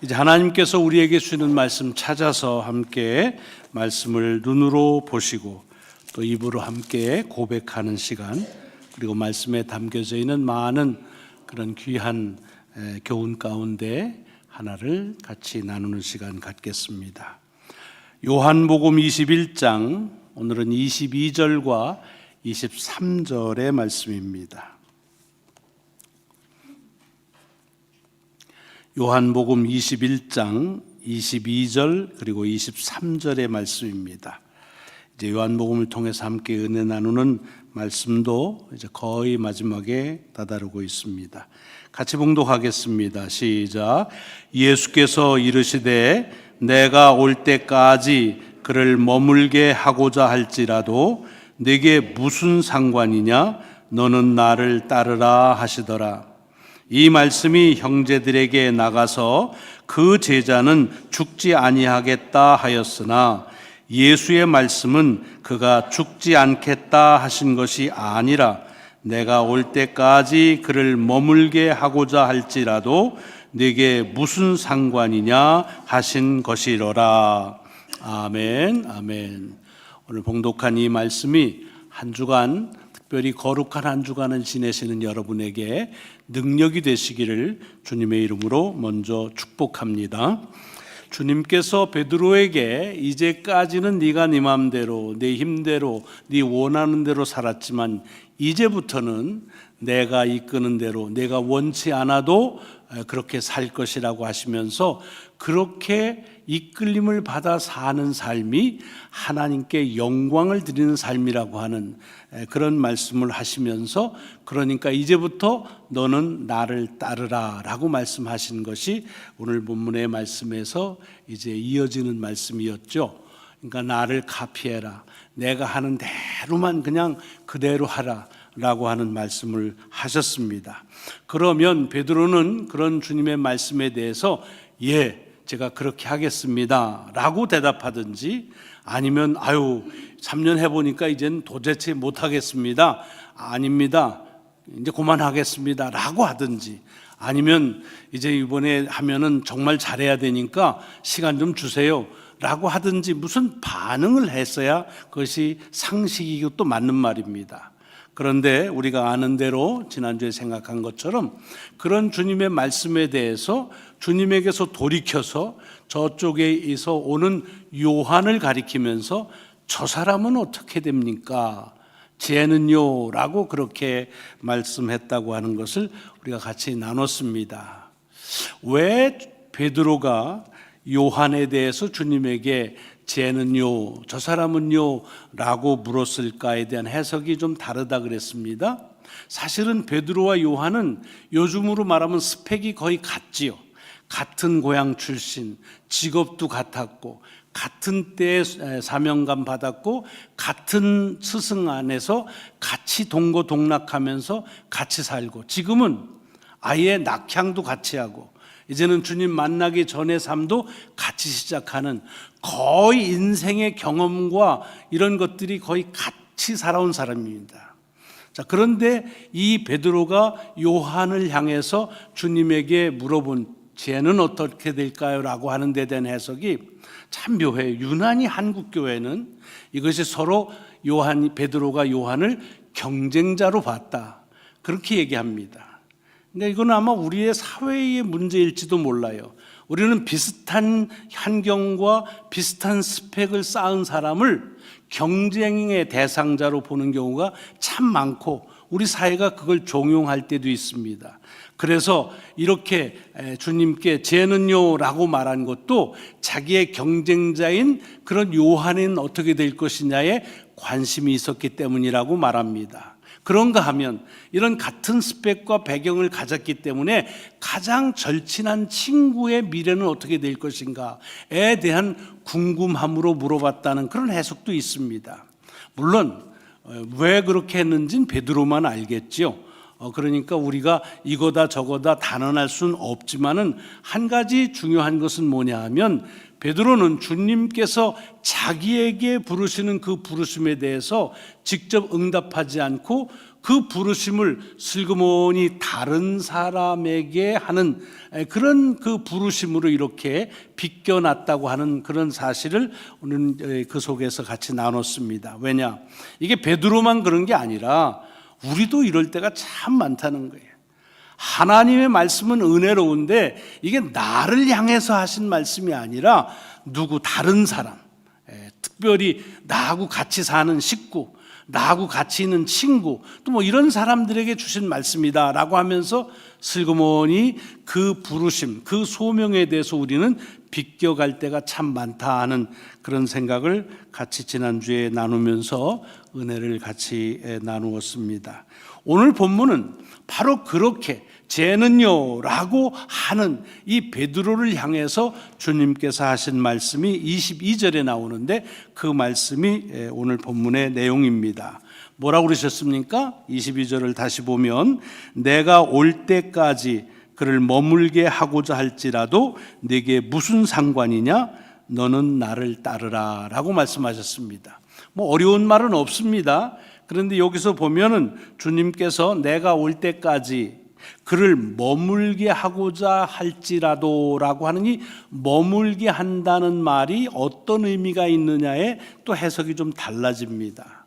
이제 하나님께서 우리에게 주시는 말씀 찾아서 함께 말씀을 눈으로 보시고 또 입으로 함께 고백하는 시간, 그리고 말씀에 담겨져 있는 많은 그런 귀한 교훈 가운데 하나를 같이 나누는 시간 갖겠습니다. 요한복음 21장, 오늘은 22절과 23절의 말씀입니다. 요한복음 21장 22절 그리고 23절의 말씀입니다. 이제 요한복음을 통해서 함께 은혜 나누는 말씀도 이제 거의 마지막에 다다르고 있습니다. 같이 봉독하겠습니다. 시작. 예수께서 이르시되 내가 올 때까지 그를 머물게 하고자 할지라도 네게 무슨 상관이냐? 너는 나를 따르라 하시더라. 이 말씀이 형제들에게 나가서 그 제자는 죽지 아니하겠다 하였으나 예수의 말씀은 그가 죽지 않겠다 하신 것이 아니라 내가 올 때까지 그를 머물게 하고자 할지라도 네게 무슨 상관이냐 하신 것이로라. 아멘, 아멘. 오늘 봉독한 이 말씀이 한 주간, 특별히 거룩한 한 주간을 지내시는 여러분에게 능력이 되시기를 주님의 이름으로 먼저 축복합니다. 주님께서 베드로에게 이제까지는 네가 네 맘대로, 네 힘대로, 네 원하는 대로 살았지만 이제부터는 내가 이끄는 대로, 내가 원치 않아도 그렇게 살 것이라고 하시면서 그렇게 이끌림을 받아 사는 삶이 하나님께 영광을 드리는 삶이라고 하는 그런 말씀을 하시면서, 그러니까 이제부터 너는 나를 따르라 라고 말씀하신 것이 오늘 본문의 말씀에서 이제 이어지는 말씀이었죠. 그러니까 나를 카피해라, 내가 하는 대로만 그냥 그대로 하라 라고 하는 말씀을 하셨습니다. 그러면 베드로는 그런 주님의 말씀에 대해서 제가 그렇게 하겠습니다 라고 대답하든지, 아니면 3년 해보니까 이제는 도대체 못하겠습니다, 아닙니다, 이제 그만하겠습니다 라고 하든지, 아니면 이제 이번에 하면은 정말 잘해야 되니까 시간 좀 주세요 라고 하든지 무슨 반응을 했어야 그것이 상식이고 또 맞는 말입니다. 그런데 우리가 아는 대로 지난주에 생각한 것처럼 그런 주님의 말씀에 대해서 주님에게서 돌이켜서 저쪽에서 오는 요한을 가리키면서 저 사람은 어떻게 됩니까? 쟤는요? 라고 그렇게 말씀했다고 하는 것을 우리가 같이 나눴습니다. 왜 베드로가 요한에 대해서 주님에게 쟤는요, 저 사람은요 라고 물었을까에 대한 해석이 좀 다르다 그랬습니다. 사실은 베드로와 요한은 요즘으로 말하면 스펙이 거의 같지요. 같은 고향 출신, 직업도 같았고, 같은 때에 사명감 받았고, 같은 스승 안에서 같이 동고동락하면서 같이 살고, 지금은 아예 낙향도 같이 하고, 이제는 주님 만나기 전의 삶도 같이 시작하는, 거의 인생의 경험과 이런 것들이 거의 같이 살아온 사람입니다. 자, 그런데 이 베드로가 요한을 향해서 주님에게 물어본 쟤는 어떻게 될까요? 라고 하는 데 대한 해석이 참 묘해요. 유난히 한국 교회는 이것이 서로 베드로가 요한을 경쟁자로 봤다, 그렇게 얘기합니다. 근데 이건 아마 우리의 사회의 문제일지도 몰라요. 우리는 비슷한 환경과 비슷한 스펙을 쌓은 사람을 경쟁의 대상자로 보는 경우가 참 많고, 우리 사회가 그걸 종용할 때도 있습니다. 그래서 이렇게 주님께 쟤는요 라고 말한 것도 자기의 경쟁자인 그런 요한은 어떻게 될 것이냐에 관심이 있었기 때문이라고 말합니다. 그런가 하면 이런 같은 스펙과 배경을 가졌기 때문에 가장 절친한 친구의 미래는 어떻게 될 것인가에 대한 궁금함으로 물어봤다는 그런 해석도 있습니다. 물론 왜 그렇게 했는지는 베드로만 알겠죠. 그러니까 우리가 이거다 저거다 단언할 수는 없지만은 한 가지 중요한 것은 뭐냐 하면 베드로는 주님께서 자기에게 부르시는 그 부르심에 대해서 직접 응답하지 않고 그 부르심을 슬그머니 다른 사람에게 하는 그런 그 부르심으로 이렇게 비껴놨다고 하는 그런 사실을 오늘 그 속에서 같이 나눴습니다. 왜냐? 이게 베드로만 그런 게 아니라 우리도 이럴 때가 참 많다는 거예요. 하나님의 말씀은 은혜로운데 이게 나를 향해서 하신 말씀이 아니라 누구 다른 사람, 특별히 나하고 같이 사는 식구, 나하고 같이 있는 친구, 또 뭐 이런 사람들에게 주신 말씀이다라고 하면서 슬그머니 그 부르심, 그 소명에 대해서 우리는 비껴갈 때가 참 많다 하는 그런 생각을 같이 지난주에 나누면서 은혜를 같이 나누었습니다. 오늘 본문은 바로 그렇게 쟤는요 라고 하는 이 베드로를 향해서 주님께서 하신 말씀이 22절에 나오는데 그 말씀이 오늘 본문의 내용입니다. 뭐라고 그러셨습니까? 22절을 다시 보면 내가 올 때까지 그를 머물게 하고자 할지라도 네게 무슨 상관이냐? 너는 나를 따르라 라고 말씀하셨습니다. 뭐 어려운 말은 없습니다. 그런데 여기서 보면은 주님께서 내가 올 때까지 그를 머물게 하고자 할지라도 라고 하는 이 머물게 한다는 말이 어떤 의미가 있느냐에 또 해석이 좀 달라집니다.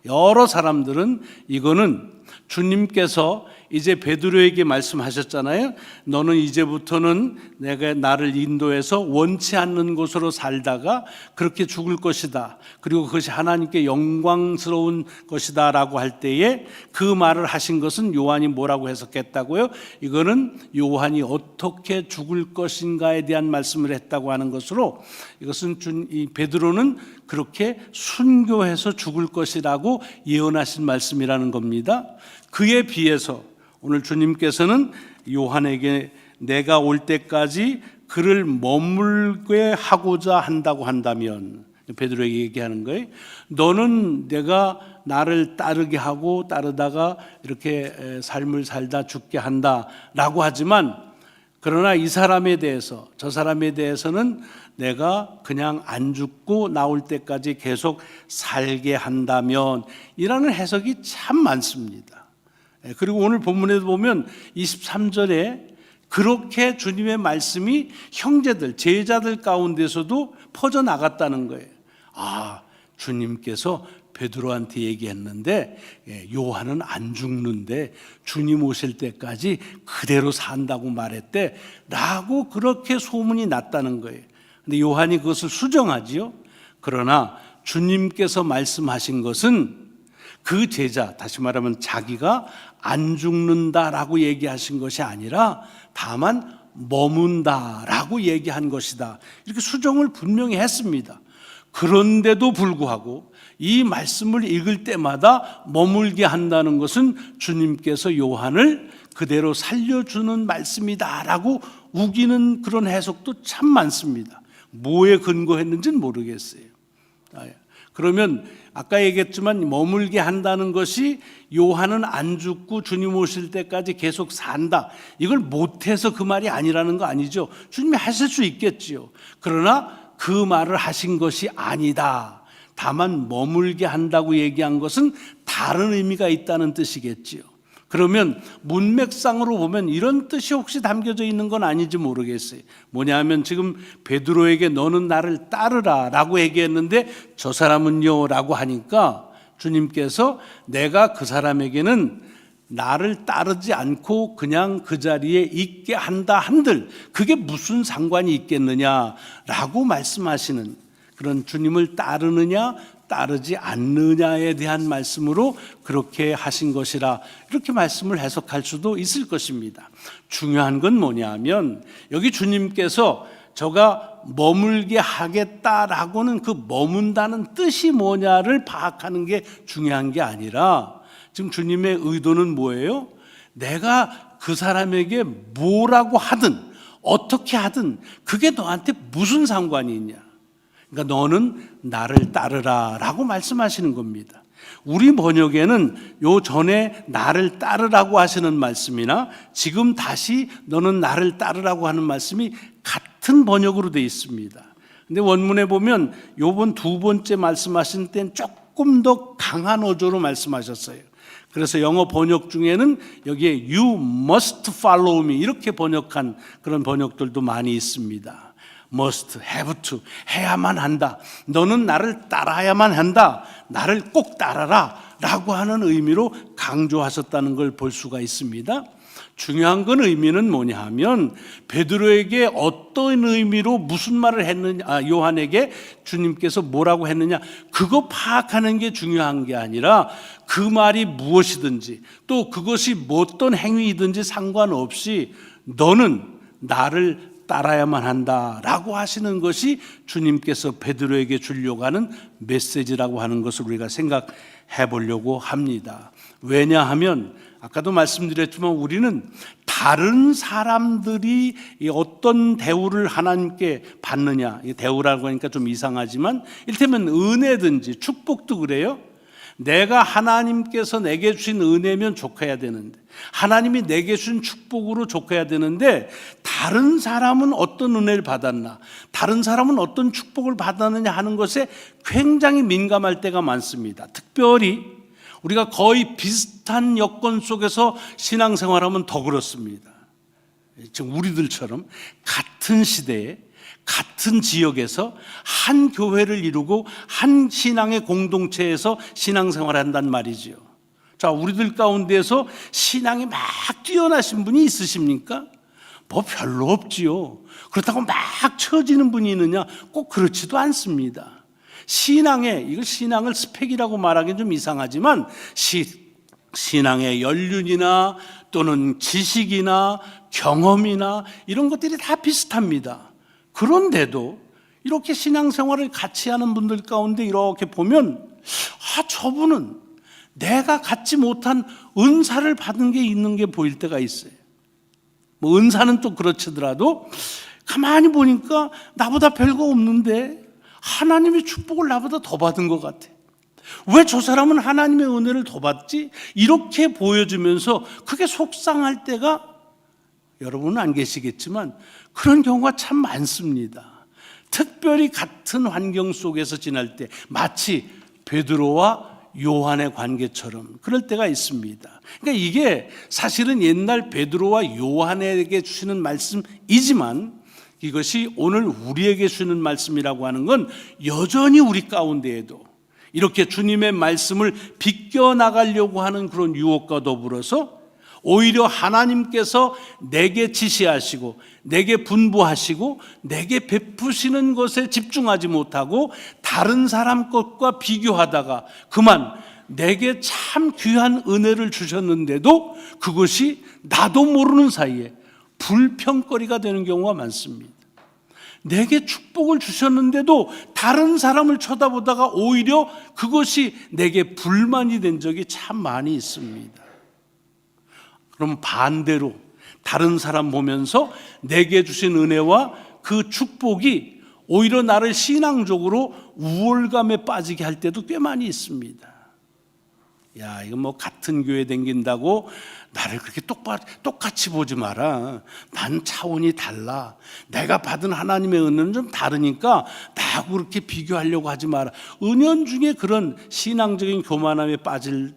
여러 사람들은 이거는 주님께서 이제 베드로에게 말씀하셨잖아요. 너는 이제부터는 내가 나를 인도해서 원치 않는 곳으로 살다가 그렇게 죽을 것이다. 그리고 그것이 하나님께 영광스러운 것이다 라고 할 때에 그 말을 하신 것은 요한이 뭐라고 해석했다고요? 이거는 요한이 어떻게 죽을 것인가에 대한 말씀을 했다고 하는 것으로 이것은 이 베드로는 그렇게 순교해서 죽을 것이라고 예언하신 말씀이라는 겁니다. 그에 비해서 오늘 주님께서는 요한에게 내가 올 때까지 그를 머물게 하고자 한다고 한다면 베드로에게 얘기하는 거예요. 너는 내가 나를 따르게 하고 따르다가 이렇게 삶을 살다 죽게 한다라고 하지만 그러나 이 사람에 대해서 저 사람에 대해서는 내가 그냥 안 죽고 나올 때까지 계속 살게 한다면 이라는 해석이 참 많습니다. 그리고 오늘 본문에도 보면 23절에 그렇게 주님의 말씀이 형제들, 제자들 가운데서도 퍼져나갔다는 거예요. 아, 주님께서 베드로한테 얘기했는데 요한은 안 죽는데 주님 오실 때까지 그대로 산다고 말했대 라고 그렇게 소문이 났다는 거예요. 근데 요한이 그것을 수정하지요. 그러나 주님께서 말씀하신 것은 그 제자, 다시 말하면 자기가 안 죽는다라고 얘기하신 것이 아니라 다만 머문다라고 얘기한 것이다. 이렇게 수정을 분명히 했습니다. 그런데도 불구하고 이 말씀을 읽을 때마다 머물게 한다는 것은 주님께서 요한을 그대로 살려주는 말씀이다라고 우기는 그런 해석도 참 많습니다. 뭐에 근거했는지는 모르겠어요. 그러면 아까 얘기했지만 머물게 한다는 것이 요한은 안 죽고 주님 오실 때까지 계속 산다. 이걸 못해서 그 말이 아니라는 거 아니죠. 주님이 하실 수 있겠지요. 그러나 그 말을 하신 것이 아니다. 다만 머물게 한다고 얘기한 것은 다른 의미가 있다는 뜻이겠지요. 그러면 문맥상으로 보면 이런 뜻이 혹시 담겨져 있는 건 아닌지 모르겠어요. 뭐냐면 지금 베드로에게 너는 나를 따르라 라고 얘기했는데 저 사람은요 라고 하니까 주님께서 내가 그 사람에게는 나를 따르지 않고 그냥 그 자리에 있게 한다 한들 그게 무슨 상관이 있겠느냐라고 말씀하시는 그런 주님을 따르느냐 따르지 않느냐에 대한 말씀으로 그렇게 하신 것이라 이렇게 말씀을 해석할 수도 있을 것입니다. 중요한 건 뭐냐면 여기 주님께서 저가 머물게 하겠다라고는 그 머문다는 뜻이 뭐냐를 파악하는 게 중요한 게 아니라 지금 주님의 의도는 뭐예요? 내가 그 사람에게 뭐라고 하든 어떻게 하든 그게 너한테 무슨 상관이 있냐? 그러니까 너는 나를 따르라 라고 말씀하시는 겁니다. 우리 번역에는 요 전에 나를 따르라고 하시는 말씀이나 지금 다시 너는 나를 따르라고 하는 말씀이 같은 번역으로 되어 있습니다. 근데 원문에 보면 요번 두 번째 말씀하신 때는 조금 더 강한 어조로 말씀하셨어요. 그래서 영어 번역 중에는 여기에 You must follow me 이렇게 번역한 그런 번역들도 많이 있습니다. must, have to, 해야만 한다. 너는 나를 따라야만 한다. 나를 꼭 따라라 라고 하는 의미로 강조하셨다는 걸 볼 수가 있습니다. 중요한 건 의미는 뭐냐 하면 베드로에게 어떤 의미로 무슨 말을 했느냐, 요한에게 주님께서 뭐라고 했느냐, 그거 파악하는 게 중요한 게 아니라 그 말이 무엇이든지 또 그것이 어떤 행위이든지 상관없이 너는 나를 따라야만 한다라고 하시는 것이 주님께서 베드로에게 주려고 하는 메시지라고 하는 것을 우리가 생각해 보려고 합니다. 왜냐하면 아까도 말씀드렸지만 우리는 다른 사람들이 어떤 대우를 하나님께 받느냐, 대우라고 하니까 좀 이상하지만 이를테면 은혜든지 축복도 그래요. 내가 하나님께서 내게 주신 은혜면 좋아야 되는데, 하나님이 내게 주신 축복으로 좋아야 되는데, 다른 사람은 어떤 은혜를 받았나, 다른 사람은 어떤 축복을 받았느냐 하는 것에 굉장히 민감할 때가 많습니다. 특별히 우리가 거의 비슷한 여건 속에서 신앙생활하면 더 그렇습니다. 지금 우리들처럼 같은 시대에 같은 지역에서 한 교회를 이루고 한 신앙의 공동체에서 신앙생활을 한단 말이죠. 자, 우리들 가운데서 신앙이 막 뛰어나신 분이 있으십니까? 뭐 별로 없지요. 그렇다고 막 처지는 분이 있느냐? 꼭 그렇지도 않습니다. 이걸 신앙을 스펙이라고 말하기는 좀 이상하지만 신앙의 연륜이나 또는 지식이나 경험이나 이런 것들이 다 비슷합니다. 그런데도 이렇게 신앙생활을 같이 하는 분들 가운데 이렇게 보면 저분은 내가 갖지 못한 은사를 받은 게 있는 게 보일 때가 있어요. 뭐 은사는 또 그렇지더라도 가만히 보니까 나보다 별거 없는데 하나님의 축복을 나보다 더 받은 것 같아. 왜 저 사람은 하나님의 은혜를 더 받지? 이렇게 보여주면서 그게 속상할 때가 여러분은 안 계시겠지만 그런 경우가 참 많습니다. 특별히 같은 환경 속에서 지날 때 마치 베드로와 요한의 관계처럼 그럴 때가 있습니다. 그러니까 이게 사실은 옛날 베드로와 요한에게 주시는 말씀이지만 이것이 오늘 우리에게 주는 말씀이라고 하는 건 여전히 우리 가운데에도 이렇게 주님의 말씀을 비껴나가려고 하는 그런 유혹과 더불어서 오히려 하나님께서 내게 지시하시고 내게 분부하시고 내게 베푸시는 것에 집중하지 못하고 다른 사람 것과 비교하다가 그만 내게 참 귀한 은혜를 주셨는데도 그것이 나도 모르는 사이에 불평거리가 되는 경우가 많습니다. 내게 축복을 주셨는데도 다른 사람을 쳐다보다가 오히려 그것이 내게 불만이 된 적이 참 많이 있습니다. 그럼 반대로 다른 사람 보면서 내게 주신 은혜와 그 축복이 오히려 나를 신앙적으로 우월감에 빠지게 할 때도 꽤 많이 있습니다. 야, 이거 뭐 같은 교회 다닌다고 나를 그렇게 똑같이 보지 마라. 난 차원이 달라. 내가 받은 하나님의 은혜는 좀 다르니까 나하고 그렇게 비교하려고 하지 마라. 은연중에 그런 신앙적인 교만함에 빠질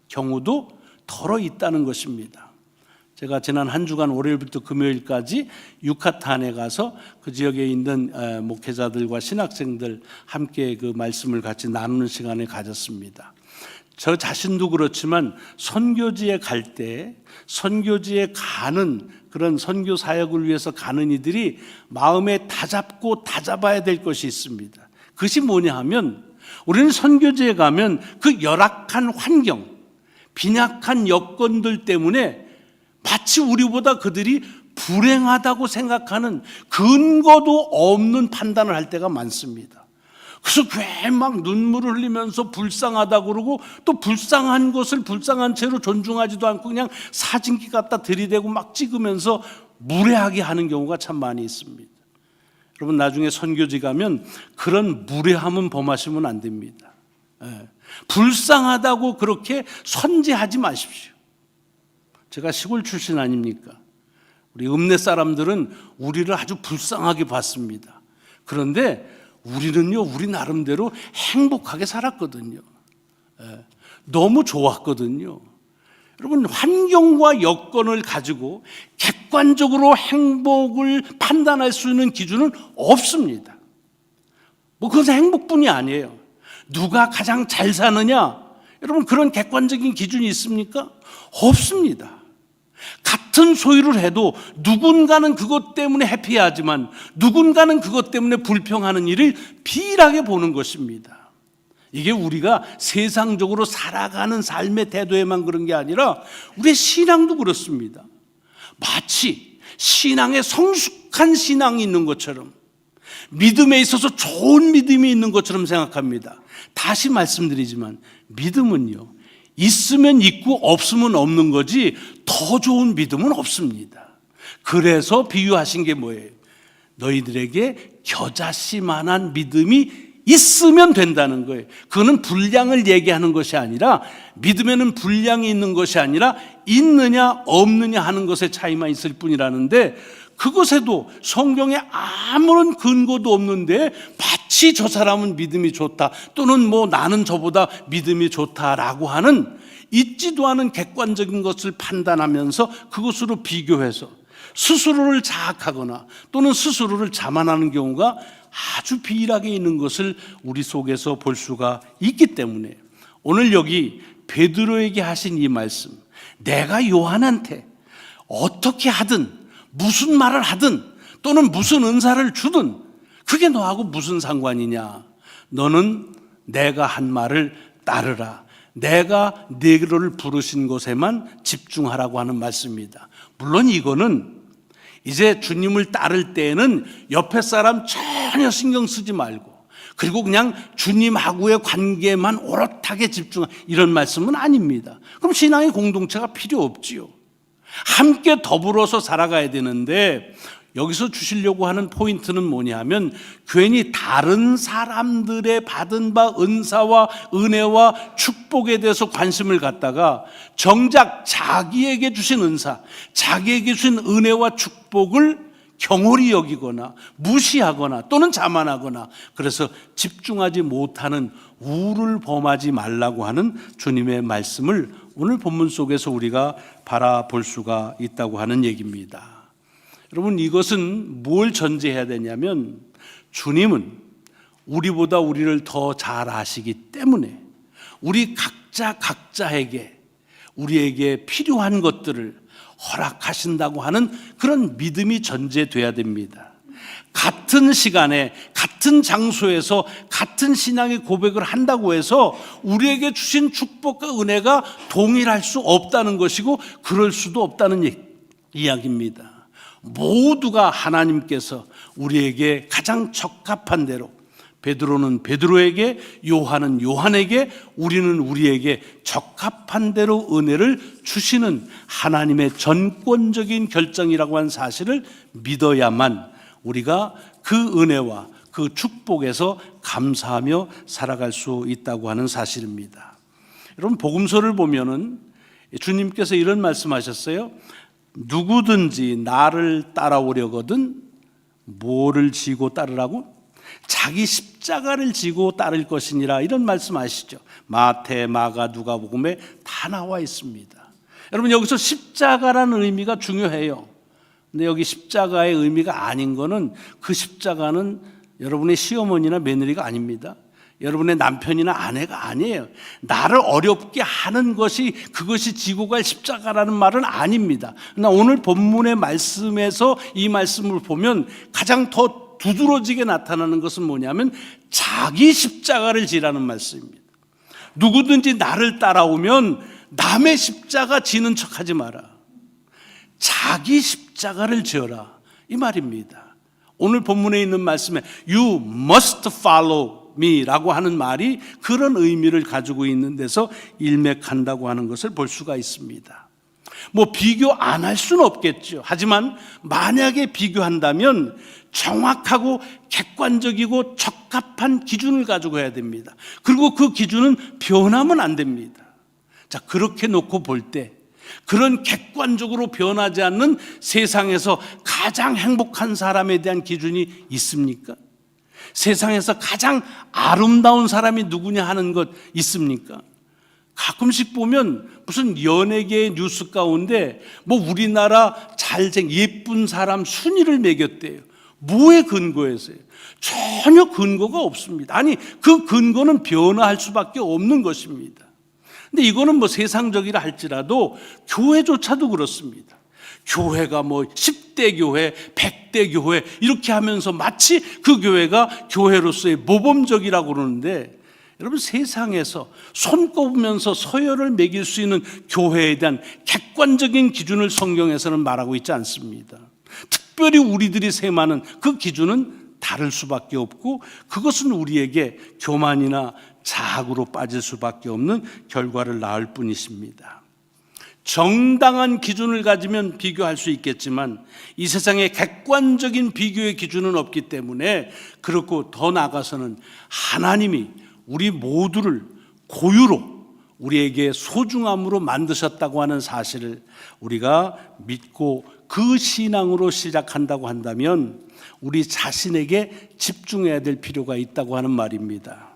경우도 덜어 있다는 것입니다. 제가 지난 한 주간 월요일부터 금요일까지 유카탄에 가서 그 지역에 있는 목회자들과 신학생들 함께 그 말씀을 같이 나누는 시간을 가졌습니다. 저 자신도 그렇지만 선교지에 갈 때 선교지에 가는 그런 선교 사역을 위해서 가는 이들이 마음에 다잡고 다잡아야 될 것이 있습니다. 그것이 뭐냐 하면 우리는 선교지에 가면 그 열악한 환경, 빈약한 여건들 때문에 마치 우리보다 그들이 불행하다고 생각하는 근거도 없는 판단을 할 때가 많습니다. 그래서 괜히 막 눈물을 흘리면서 불쌍하다고 그러고 또 불쌍한 것을 불쌍한 채로 존중하지도 않고 그냥 사진기 갖다 들이대고 막 찍으면서 무례하게 하는 경우가 참 많이 있습니다. 여러분 나중에 선교지 가면 그런 무례함은 범하시면 안 됩니다. 불쌍하다고 그렇게 선제하지 마십시오. 제가 시골 출신 아닙니까? 우리 읍내 사람들은 우리를 아주 불쌍하게 봤습니다. 그런데 우리는요, 우리 나름대로 행복하게 살았거든요. 너무 좋았거든요. 여러분, 환경과 여건을 가지고 객관적으로 행복을 판단할 수 있는 기준은 없습니다. 그것은 행복뿐이 아니에요. 누가 가장 잘 사느냐? 여러분, 그런 객관적인 기준이 있습니까? 없습니다. 같은 소유를 해도 누군가는 그것 때문에 해피하지만 누군가는 그것 때문에 불평하는 일을 비일하게 보는 것입니다. 이게 우리가 세상적으로 살아가는 삶의 태도에만 그런 게 아니라 우리의 신앙도 그렇습니다. 마치 신앙에 성숙한 신앙이 있는 것처럼, 믿음에 있어서 좋은 믿음이 있는 것처럼 생각합니다. 다시 말씀드리지만 믿음은요, 있으면 있고 없으면 없는 거지 더 좋은 믿음은 없습니다. 그래서 비유하신 게 뭐예요? 너희들에게 겨자씨만한 믿음이 있으면 된다는 거예요. 그거는 분량을 얘기하는 것이 아니라, 믿음에는 분량이 있는 것이 아니라 있느냐 없느냐 하는 것의 차이만 있을 뿐이라는데, 그것에도 성경에 아무런 근거도 없는데 마치 저 사람은 믿음이 좋다, 또는 나는 저보다 믿음이 좋다라고 하는 있지도 않은 객관적인 것을 판단하면서 그것으로 비교해서 스스로를 자학하거나 또는 스스로를 자만하는 경우가 아주 비일하게 있는 것을 우리 속에서 볼 수가 있기 때문에, 오늘 여기 베드로에게 하신 이 말씀, 내가 요한한테 어떻게 하든 무슨 말을 하든 또는 무슨 은사를 주든 그게 너하고 무슨 상관이냐? 너는 내가 한 말을 따르라. 내가 너를 부르신 곳에만 집중하라고 하는 말씀입니다. 물론 이거는 이제 주님을 따를 때에는 옆에 사람 전혀 신경 쓰지 말고, 그리고 그냥 주님하고의 관계만 오롯하게 집중하, 이런 말씀은 아닙니다. 그럼 신앙의 공동체가 필요 없지요. 함께 더불어서 살아가야 되는데, 여기서 주시려고 하는 포인트는 뭐냐 하면, 괜히 다른 사람들의 받은 바 은사와 은혜와 축복에 대해서 관심을 갖다가 정작 자기에게 주신 은사, 자기에게 주신 은혜와 축복을 경홀히 여기거나 무시하거나 또는 자만하거나, 그래서 집중하지 못하는 우를 범하지 말라고 하는 주님의 말씀을 오늘 본문 속에서 우리가 바라볼 수가 있다고 하는 얘기입니다. 여러분, 이것은 뭘 전제해야 되냐면, 주님은 우리보다 우리를 더 잘 아시기 때문에 우리 각자에게 우리에게 필요한 것들을 허락하신다고 하는 그런 믿음이 전제돼야 됩니다. 같은 시간에 같은 장소에서 같은 신앙의 고백을 한다고 해서 우리에게 주신 축복과 은혜가 동일할 수 없다는 것이고, 그럴 수도 없다는 이야기입니다. 모두가 하나님께서 우리에게 가장 적합한 대로, 베드로는 베드로에게, 요한은 요한에게, 우리는 우리에게 적합한 대로 은혜를 주시는 하나님의 전권적인 결정이라고 하는 사실을 믿어야만 우리가 그 은혜와 그 축복에서 감사하며 살아갈 수 있다고 하는 사실입니다. 여러분, 복음서를 보면은 주님께서 이런 말씀하셨어요. 누구든지 나를 따라오려거든 뭐를 지고 따르라고? 자기 십자가를 지고 따를 것이니라, 이런 말씀하시죠. 마태, 마가, 누가복음에 다 나와 있습니다. 여러분, 여기서 십자가라는 의미가 중요해요. 근데 여기 십자가의 의미가 아닌 거는, 그 십자가는 여러분의 시어머니나 며느리가 아닙니다. 여러분의 남편이나 아내가 아니에요. 나를 어렵게 하는 것이, 그것이 지고 갈 십자가라는 말은 아닙니다. 그러나 오늘 본문의 말씀에서 이 말씀을 보면 가장 더 두드러지게 나타나는 것은 뭐냐면, 자기 십자가를 지라는 말씀입니다. 누구든지 나를 따라오면 남의 십자가 지는 척하지 마라. 자기 십자가를 지어라, 이 말입니다. 오늘 본문에 있는 말씀에 You must follow me 라고 하는 말이 그런 의미를 가지고 있는 데서 일맥한다고 하는 것을 볼 수가 있습니다. 뭐 비교 안 할 수는 없겠죠. 하지만 만약에 비교한다면 정확하고 객관적이고 적합한 기준을 가지고 해야 됩니다. 그리고 그 기준은 변하면 안 됩니다. 자, 그렇게 놓고 볼 때 그런 객관적으로 변하지 않는 세상에서 가장 행복한 사람에 대한 기준이 있습니까? 세상에서 가장 아름다운 사람이 누구냐 하는 것 있습니까? 가끔씩 보면 무슨 연예계의 뉴스 가운데 뭐 우리나라 예쁜 사람 순위를 매겼대요. 뭐에 근거해서요? 전혀 근거가 없습니다. 아니, 그 근거는 변화할 수밖에 없는 것입니다. 근데 이거는 뭐 세상적이라 할지라도 교회조차도 그렇습니다. 교회가 뭐 10대 교회, 100대 교회 이렇게 하면서 마치 그 교회가 교회로서의 모범적이라고 그러는데, 여러분, 세상에서 손꼽으면서 서열을 매길 수 있는 교회에 대한 객관적인 기준을 성경에서는 말하고 있지 않습니다. 특별히 우리들이 세마는 그 기준은 다를 수밖에 없고, 그것은 우리에게 교만이나 자학으로 빠질 수밖에 없는 결과를 낳을 뿐이십니다. 정당한 기준을 가지면 비교할 수 있겠지만 이 세상에 객관적인 비교의 기준은 없기 때문에, 그렇고 더 나아가서는 하나님이 우리 모두를 고유로 우리에게 소중함으로 만드셨다고 하는 사실을 우리가 믿고 그 신앙으로 시작한다고 한다면 우리 자신에게 집중해야 될 필요가 있다고 하는 말입니다.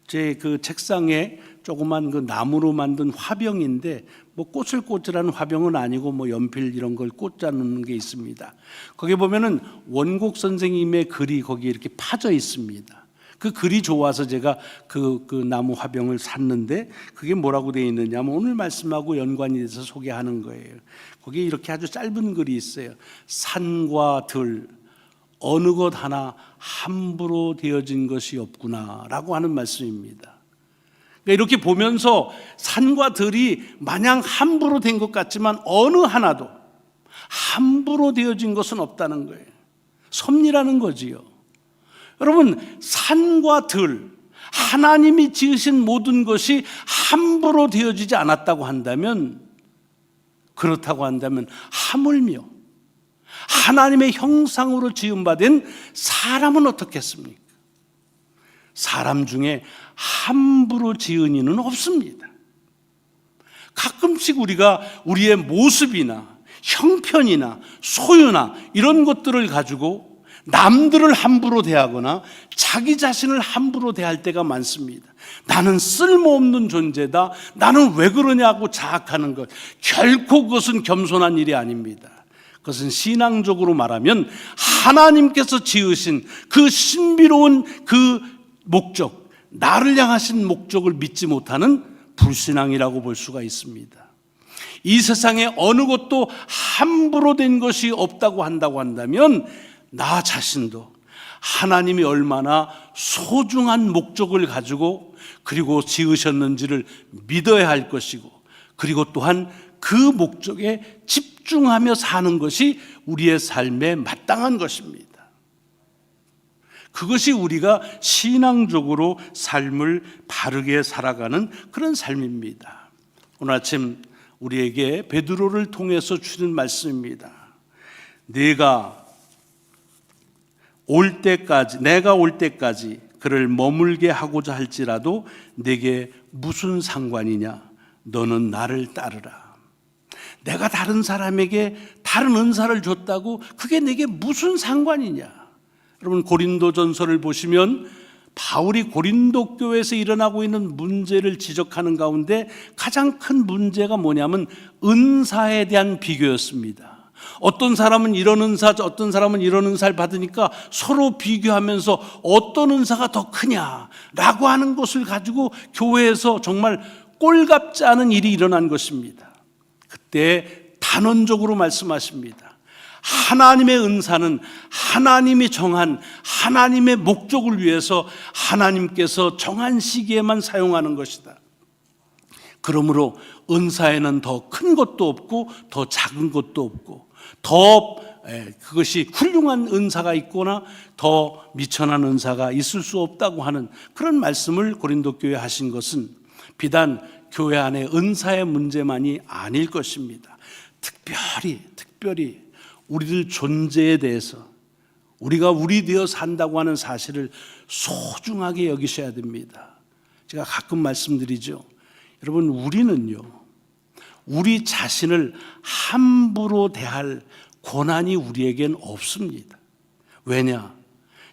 제 그 책상에 조그만 그 나무로 만든 화병인데, 뭐 꽃을 꽂으라는 화병은 아니고 뭐 연필 이런 걸 꽂아 놓는 게 있습니다. 거기 보면은 원곡 선생님의 글이 거기에 이렇게 파져 있습니다. 그 글이 좋아서 제가 그 나무 화병을 샀는데, 그게 뭐라고 되어 있느냐면 오늘 말씀하고 연관이 돼서 소개하는 거예요. 거기에 이렇게 아주 짧은 글이 있어요. 산과 들 어느 것 하나 함부로 되어진 것이 없구나 라고 하는 말씀입니다. 그러니까 이렇게 보면서 산과 들이 마냥 함부로 된 것 같지만 어느 하나도 함부로 되어진 것은 없다는 거예요. 섭리라는 거지요. 여러분, 산과 들, 하나님이 지으신 모든 것이 함부로 되어지지 않았다고 한다면, 그렇다고 한다면 하물며 하나님의 형상으로 지음받은 사람은 어떻겠습니까? 사람 중에 함부로 지은 이는 없습니다. 가끔씩 우리가 우리의 모습이나 형편이나 소유나 이런 것들을 가지고 남들을 함부로 대하거나 자기 자신을 함부로 대할 때가 많습니다. 나는 쓸모없는 존재다, 나는 왜 그러냐고 자학하는 것, 결코 그것은 겸손한 일이 아닙니다. 그것은 신앙적으로 말하면 하나님께서 지으신 그 신비로운 그 목적, 나를 향하신 목적을 믿지 못하는 불신앙이라고 볼 수가 있습니다. 이 세상에 어느 것도 함부로 된 것이 없다고 한다고 한다면 나 자신도 하나님이 얼마나 소중한 목적을 가지고 그리고 지으셨는지를 믿어야 할 것이고, 그리고 또한 그 목적에 집중하며 사는 것이 우리의 삶에 마땅한 것입니다. 그것이 우리가 신앙적으로 삶을 바르게 살아가는 그런 삶입니다. 오늘 아침 우리에게 베드로를 통해서 주는 말씀입니다. 내가 올 때까지 그를 머물게 하고자 할지라도 내게 무슨 상관이냐? 너는 나를 따르라. 내가 다른 사람에게 다른 은사를 줬다고 그게 내게 무슨 상관이냐? 여러분, 고린도전서를 보시면 바울이 고린도 교회에서 일어나고 있는 문제를 지적하는 가운데 가장 큰 문제가 뭐냐면 은사에 대한 비교였습니다. 어떤 사람은 이런 은사, 어떤 사람은 이런 은사를 받으니까 서로 비교하면서 어떤 은사가 더 크냐라고 하는 것을 가지고 교회에서 정말 꼴같지 않은 일이 일어난 것입니다. 그때 단언적으로 말씀하십니다. 하나님의 은사는 하나님이 정한 하나님의 목적을 위해서 하나님께서 정한 시기에만 사용하는 것이다. 그러므로 은사에는 더 큰 것도 없고 더 작은 것도 없고, 더 그것이 훌륭한 은사가 있거나 더 미천한 은사가 있을 수 없다고 하는 그런 말씀을 고린도 교회에 하신 것은 비단 교회 안에 은사의 문제만이 아닐 것입니다. 특별히 우리들 존재에 대해서 우리가 우리 되어 산다고 하는 사실을 소중하게 여기셔야 됩니다. 제가 가끔 말씀드리죠. 여러분, 우리는요, 우리 자신을 함부로 대할 권한이 우리에겐 없습니다. 왜냐?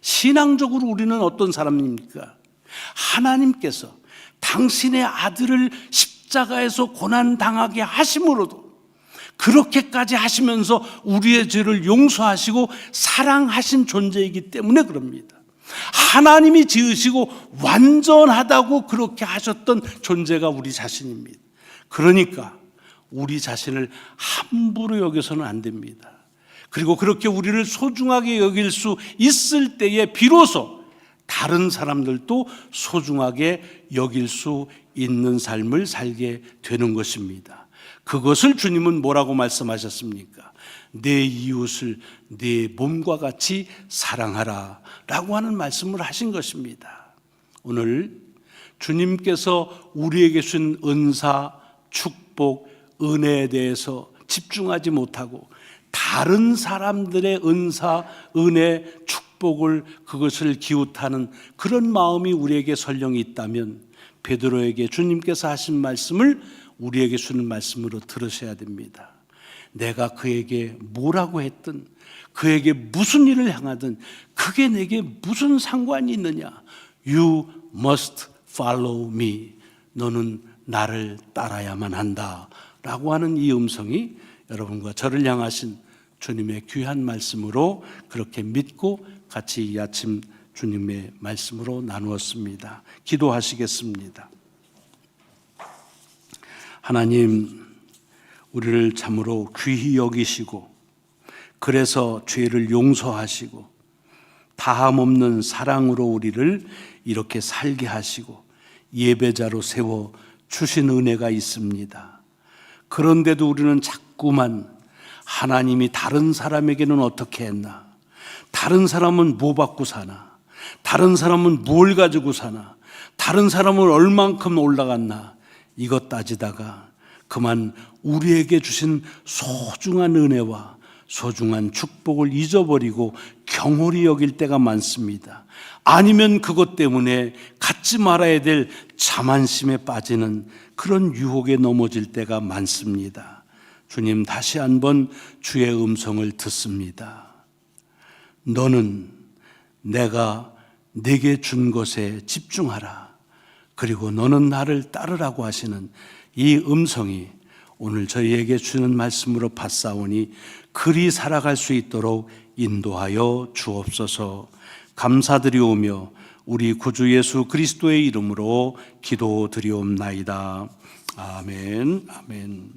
신앙적으로 우리는 어떤 사람입니까? 하나님께서 당신의 아들을 십자가에서 고난당하게 하심으로도 그렇게까지 하시면서 우리의 죄를 용서하시고 사랑하신 존재이기 때문에 그럽니다. 하나님이 지으시고 완전하다고 그렇게 하셨던 존재가 우리 자신입니다. 그러니까 우리 자신을 함부로 여겨서는 안 됩니다. 그리고 그렇게 우리를 소중하게 여길 수 있을 때에 비로소 다른 사람들도 소중하게 여길 수 있는 삶을 살게 되는 것입니다. 그것을 주님은 뭐라고 말씀하셨습니까? 내 이웃을 내 몸과 같이 사랑하라 라고 하는 말씀을 하신 것입니다. 오늘 주님께서 우리에게 주신 은사, 축복, 은혜에 대해서 집중하지 못하고 다른 사람들의 은사, 은혜, 축복을 그것을 기웃하는 그런 마음이 우리에게 설령 있다면 베드로에게 주님께서 하신 말씀을 우리에게 주는 말씀으로 들으셔야 됩니다. 내가 그에게 뭐라고 했든 그에게 무슨 일을 향하든 그게 내게 무슨 상관이 있느냐? You must follow me. 너는 나를 따라야만 한다 라고 하는 이 음성이 여러분과 저를 향하신 주님의 귀한 말씀으로 그렇게 믿고 같이 이 아침 주님의 말씀으로 나누었습니다. 기도하시겠습니다. 하나님, 우리를 참으로 귀히 여기시고 그래서 죄를 용서하시고 다함없는 사랑으로 우리를 이렇게 살게 하시고 예배자로 세워 주신 은혜가 있습니다. 그런데도 우리는 자꾸만 하나님이 다른 사람에게는 어떻게 했나? 다른 사람은 뭐 받고 사나? 다른 사람은 뭘 가지고 사나? 다른 사람은 얼만큼 올라갔나? 이것 따지다가 그만 우리에게 주신 소중한 은혜와 소중한 축복을 잊어버리고 경홀히 여길 때가 많습니다. 아니면 그것 때문에 갖지 말아야 될 자만심에 빠지는 그런 유혹에 넘어질 때가 많습니다. 주님, 다시 한번 주의 음성을 듣습니다. 너는 내가 내게 준 것에 집중하라. 그리고 너는 나를 따르라고 하시는 이 음성이 오늘 저희에게 주는 말씀으로 받사오니 그리 살아갈 수 있도록 인도하여 주옵소서. 감사드리오며 우리 구주 예수 그리스도의 이름으로 기도드리옵나이다. 아멘. 아멘.